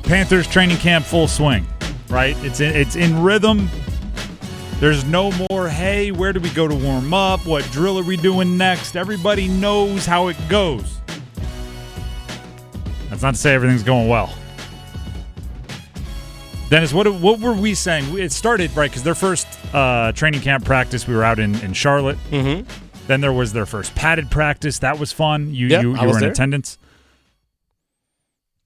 Panthers training camp full swing, right? It's in rhythm. There's no more, hey, where do we go to warm up? What drill are we doing next? Everybody knows how it goes. That's not to say everything's going well. Dennis, what were we saying? It started, right, because their first training camp practice, we were out in Charlotte. Mm-hmm. Then there was their first padded practice. That was fun. You were in attendance.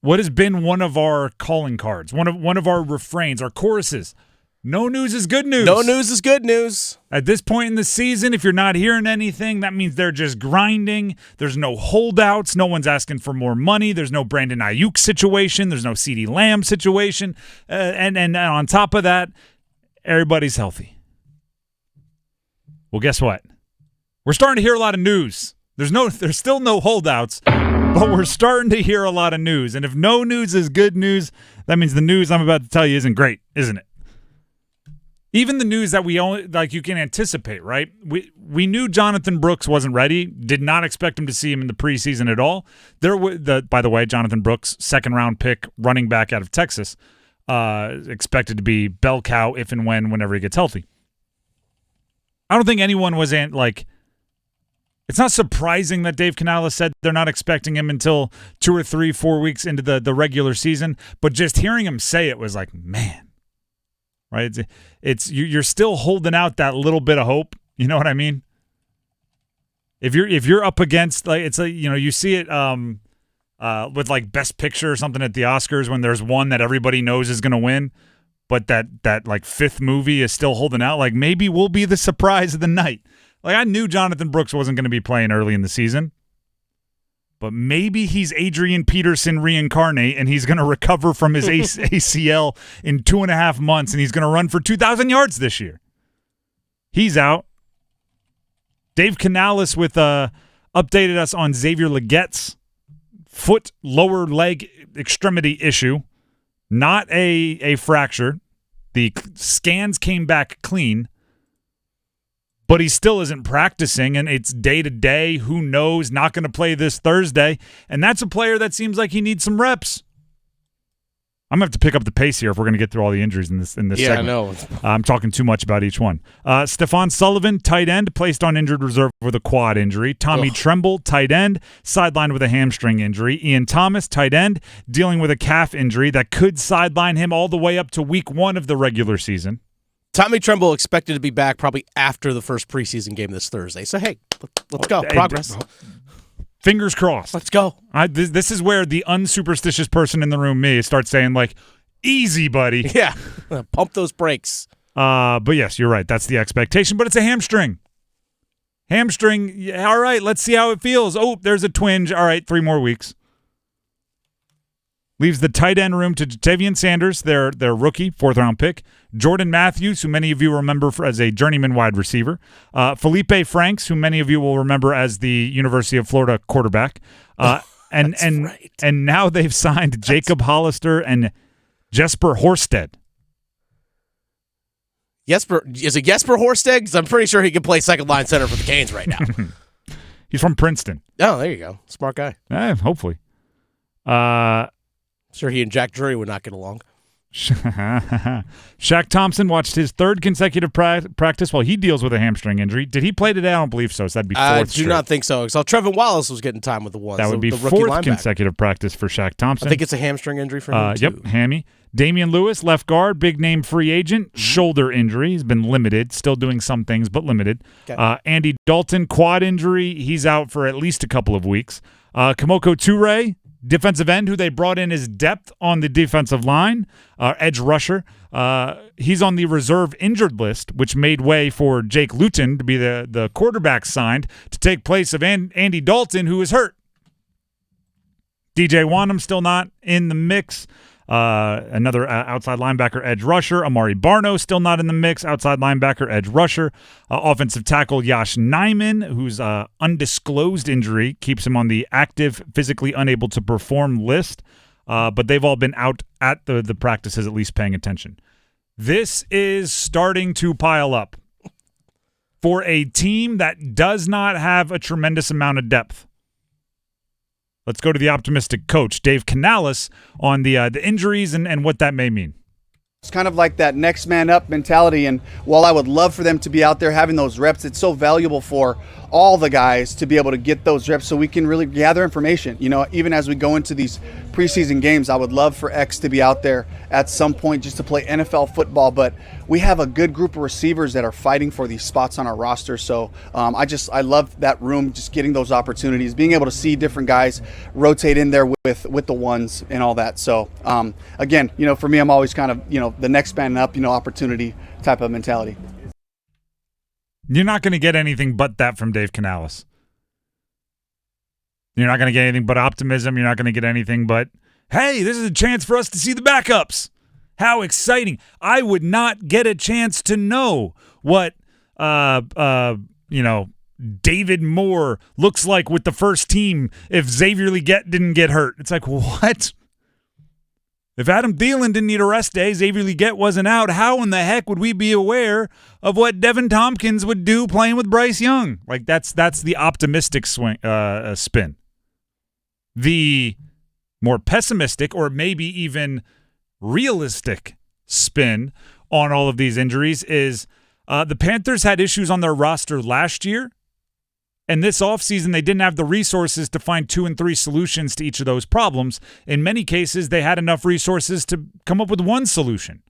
What has been one of our calling cards, one of our refrains, our choruses? No news is good news. No news is good news. At this point in the season, if you're not hearing anything, that means they're just grinding. There's no holdouts. No one's asking for more money. There's no Brandon Ayuk situation. There's no CeeDee Lamb situation. And on top of that, everybody's healthy. Well, guess what? We're starting to hear a lot of news. There's still no holdouts, but we're starting to hear a lot of news. And if no news is good news, that means the news I'm about to tell you isn't great, isn't it? Even the news that we only you can anticipate, right? We knew Jonathan Brooks wasn't ready. Did not expect him to see him in the preseason at all. By the way, Jonathan Brooks, second-round pick, running back out of Texas, expected to be bell cow if and whenever he gets healthy. I don't think anyone was it's not surprising that Dave Canales said they're not expecting him until 2 or 3, 4 weeks into the regular season. But just hearing him say it was like, man. Right, you're still holding out that little bit of hope. You know what I mean? If you're up against you see it with like Best Picture or something at the Oscars when there's one that everybody knows is going to win, but that like fifth movie is still holding out. Like maybe we'll be the surprise of the night. Like I knew Jonathan Brooks wasn't going to be playing early in the season. But maybe he's Adrian Peterson reincarnate, and he's going to recover from his ACL in 2.5 months, and he's going to run for 2,000 yards this year. He's out. Dave Canales updated us on Xavier Legette's foot lower leg extremity issue. Not a fracture. The scans came back clean. But he still isn't practicing, and it's day-to-day. Who knows? Not going to play this Thursday. And that's a player that seems like he needs some reps. I'm going to have to pick up the pace here if we're going to get through all the injuries in this segment. Yeah, I know. I'm talking too much about each one. Stephen Sullivan, tight end, placed on injured reserve with a quad injury. Tommy Tremble, tight end, sidelined with a hamstring injury. Ian Thomas, tight end, dealing with a calf injury that could sideline him all the way up to week 1 of the regular season. Tommy Tremble expected to be back probably after the first preseason game this Thursday. So, hey, let's go. Progress. Fingers crossed. Let's go. This is where the unsuperstitious person in the room, me, starts saying, like, easy, buddy. Yeah. Pump those brakes. But, yes, you're right. That's the expectation. But it's a hamstring. Hamstring, yeah, all right, let's see how it feels. Oh, there's a twinge. All right, 3 more weeks. Leaves the tight end room to Jatavian Sanders, their rookie, 4th-round pick. Jordan Matthews, who many of you remember as a journeyman wide receiver. Felipe Franks, who many of you will remember as the University of Florida quarterback. And now they've signed Jacob Hollister and Jesper Horsted. Is it Jesper Horsted? Because I'm pretty sure he can play second-line center for the Canes right now. He's from Princeton. Oh, there you go. Smart guy. Hopefully. Sure, he and Jack Drury would not get along. Shaq Thompson watched his 3rd consecutive practice while he deals with a hamstring injury. Did he play today? I don't believe so. So that'd be 4th I do straight. not think so. So Trevin Wallace was getting time with the ones. That would be the rookie 4th linebacker. consecutive practice for Shaq Thompson. I think it's a hamstring injury for him, too. Yep, hammy. Damian Lewis, left guard, big-name free agent, shoulder injury. He's been limited, still doing some things, but limited. Okay. Andy Dalton, quad injury. He's out for at least a couple of weeks. Kamoko Toure, defensive end, who they brought in as depth on the defensive line, edge rusher. He's on the reserve injured list, which made way for Jake Luton to be the quarterback signed to take place of Andy Dalton, who is hurt. DJ Wonnum still not in the mix. Another outside linebacker, edge rusher. Amari Barno still not in the mix. Outside linebacker, edge rusher. Offensive tackle Yash Nyman, whose undisclosed injury keeps him on the active, physically unable to perform list. But they've all been out at the practices, at least paying attention. This is starting to pile up for a team that does not have a tremendous amount of depth. Let's go to the optimistic coach, Dave Canales, on the injuries and what that may mean. It's kind of like that next man up mentality, and while I would love for them to be out there having those reps, it's so valuable for all the guys to be able to get those reps so we can really gather information. You know, even as we go into these preseason games, I would love for X to be out there at some point just to play NFL football, but we have a good group of receivers that are fighting for these spots on our roster. So I love that room, just getting those opportunities, being able to see different guys rotate in there with the ones and all that. So again, you know, for me, I'm always kind of, you know, the next man up, you know, opportunity type of mentality. You're not going to get anything but that from Dave Canales. You're not going to get anything but optimism. You're not going to get anything but, hey, this is a chance for us to see the backups. How exciting. I would not get a chance to know what, David Moore looks like with the first team if Xavier Legette didn't get hurt. It's like, what? If Adam Thielen didn't need a rest day, Xavier Legette wasn't out, how in the heck would we be aware of what Devin Tompkins would do playing with Bryce Young? Like, that's the optimistic spin. The more pessimistic or maybe even realistic spin on all of these injuries is the Panthers had issues on their roster last year, and this offseason they didn't have the resources to find 2 and 3 solutions to each of those problems. In many cases, they had enough resources to come up with one solution.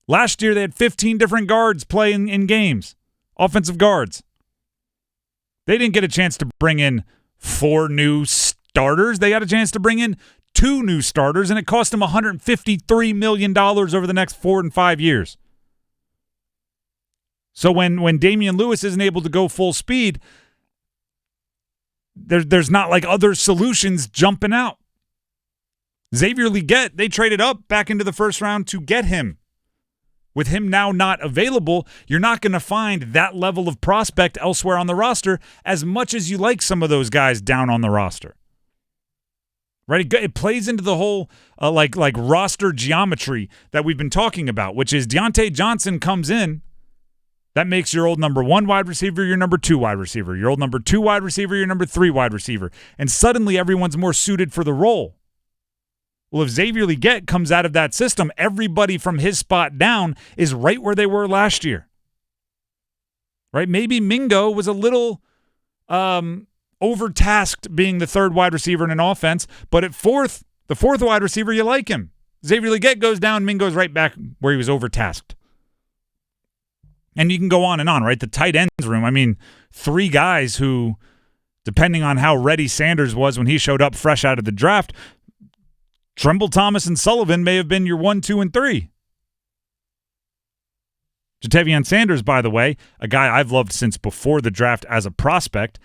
Last year, they had 15 different guards playing in games, offensive guards. They didn't get a chance to bring in 4 new starters. They got a chance to bring in 2 new starters, and it cost them $153 million over the next 4 and 5 years. So when Damian Lewis isn't able to go full speed, there's not like other solutions jumping out. Xavier Legette, they traded up back into the first round to get him. With him now not available, you're not going to find that level of prospect elsewhere on the roster as much as you like some of those guys down on the roster. Right? It plays into the whole like roster geometry that we've been talking about, which is Deontay Johnson comes in. That makes your old number 1 wide receiver your number 2 wide receiver. Your old number 2 wide receiver your number 3 wide receiver. And suddenly everyone's more suited for the role. Well, if Xavier Legette comes out of that system, everybody from his spot down is right where they were last year. Right? Maybe Mingo was a little overtasked being the 3rd wide receiver in an offense, but at the 4th wide receiver, you like him. Xavier Legette goes down, Mingo's right back where he was overtasked. And you can go on and on, right? The tight ends room, I mean, 3 guys who, depending on how ready Sanders was when he showed up fresh out of the draft, Tremble, Thomas, and Sullivan may have been your 1, 2, and 3. Ja'Tavion Sanders, by the way, a guy I've loved since before the draft as a prospect,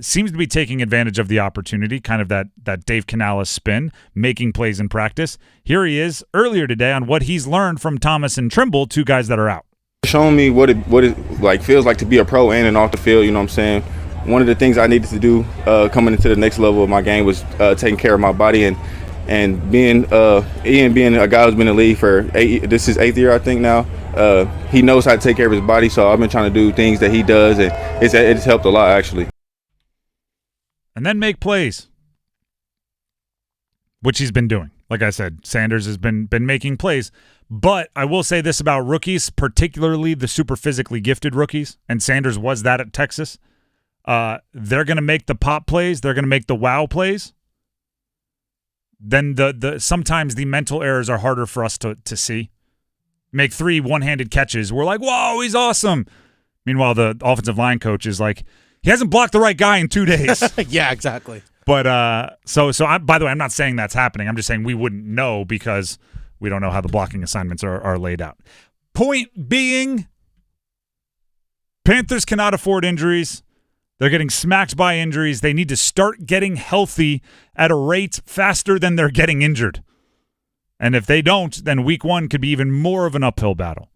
seems to be taking advantage of the opportunity, kind of that Dave Canales spin, making plays in practice. Here he is earlier today on what he's learned from Thomas and Trimble, 2 guys that are out. Showing me what it like feels like to be a pro in and off the field, you know what I'm saying? One of the things I needed to do coming into the next level of my game was taking care of my body and being Ian being a guy who's been in the league for this is 8th year I think now. He knows how to take care of his body, so I've been trying to do things that he does, and it's helped a lot actually. And then make plays, which he's been doing. Like I said, Sanders has been making plays. But I will say this about rookies, particularly the super physically gifted rookies, and Sanders was that at Texas. They're going to make the pop plays. They're going to make the wow plays. Then sometimes the mental errors are harder for us to see. Make 3 one-handed catches. We're like, whoa, he's awesome. Meanwhile, the offensive line coach is like, he hasn't blocked the right guy in 2 days. Yeah, exactly. But so by the way, I'm not saying that's happening. I'm just saying we wouldn't know because we don't know how the blocking assignments are laid out. Point being, Panthers cannot afford injuries. They're getting smacked by injuries. They need to start getting healthy at a rate faster than they're getting injured. And if they don't, then week 1 could be even more of an uphill battle.